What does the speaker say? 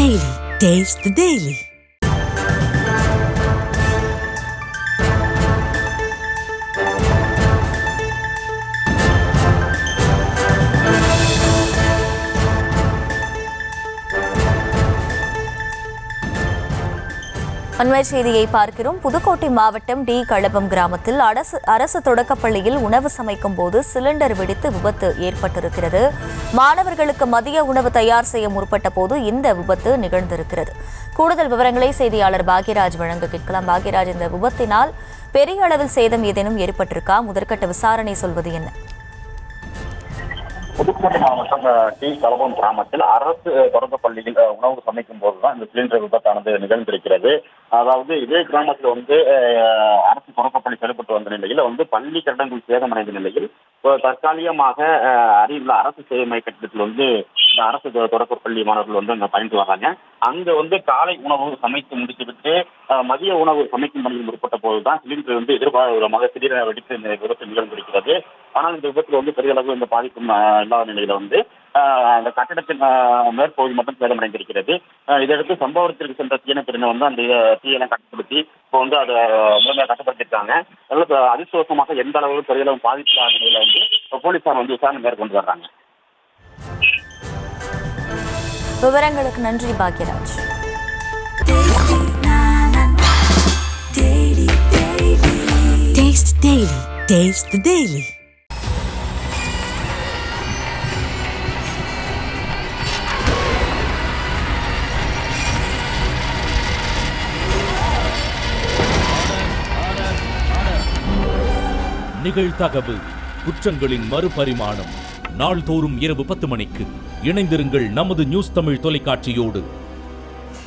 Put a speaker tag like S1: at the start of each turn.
S1: Daily. Taste the Daily.
S2: அண்மை செய்தியை பார்க்கிறோம். புதுக்கோட்டை மாவட்டம் டி களபம் கிராமத்தில் அரசு தொடக்கப்பள்ளியில் உணவு சமைக்கும் போது சிலிண்டர் வெடித்து விபத்து ஏற்பட்டிருக்கிறது. மாணவர்களுக்கு மதிய உணவு தயார் செய்ய முற்பட்ட போது இந்த விபத்து நிகழ்ந்திருக்கிறது. கூடுதல் விவரங்களை செய்தியாளர் பாக்யராஜ் வழங்க கேட்கலாம். பாக்யராஜ், இந்த விபத்தினால் பெரிய அளவில் சேதம் ஏதேனும் ஏற்பட்டிருக்கா? முதற்கட்ட விசாரணை சொல்வது என்ன?
S3: புதுக்கோட்டை மாவட்டம் டி களபம் கிராமத்தில் அரசு தொடக்க பள்ளியில் உணவு சமைக்கும் போதுதான் இந்த சிலிண்டர் விபத்தானது நிகழ்ந்திருக்கிறது. அதாவது இதே கிராமத்தில் அரசு தொடக்கப்பள்ளி செயல்பட்டு வந்த நிலையில் பள்ளி கட்டடங்கள் சேதமடைந்த நிலையில் தற்காலிகமாக அருகில் அரசு சேவை மைய கட்டிடத்தில் இந்த அரசு தொடக்கப்பள்ளி மாணவர்கள் அங்க பயின்று வர்றாங்க. அங்க காலை உணவு சமைத்து முடித்துவிட்டு மதிய உணவு சமைக்கும் பணியில் முற்பட்ட போதுதான் சிலிண்டர் எதிர்பாராத திடீரென வெடித்து இந்த விபத்து நிகழ்ந்திருக்கிறது. ஆனால் இந்த விபத்தில் பெரிய அளவு இந்த பாதிப்பும் இல்லாத நிலையில அந்த கட்டிடத்தின் மேற்பகுதி மட்டும் சேதமடைந்திருக்கிறது. இதையடுத்து சம்பவத்திற்கு சென்ற தீயணைப்பினர் அந்த தீயெல்லாம் கட்டுப்படுத்தி இப்போ அதை முழுமையாக கட்டுப்படுத்திருக்காங்க. அதிர்ஷ்டவசமாக எந்த அளவு பெரிய அளவு பாதிப்பு இல்லாத நிலையில போலீசார் விசாரணை மேற்கொண்டு வர்றாங்க.
S2: விவரங்களுக்கு நன்றி Bhagyaraj.
S1: Taste the Daily. Taste the Daily.
S4: நிகழ்தகவு குற்றங்களின் மறுபரிமாணம். நாள்தோறும் இரவு 10 மணிக்கு இணைந்திருங்கள் நமது நியூஸ் தமிழ் தொலைக்காட்சியோடு.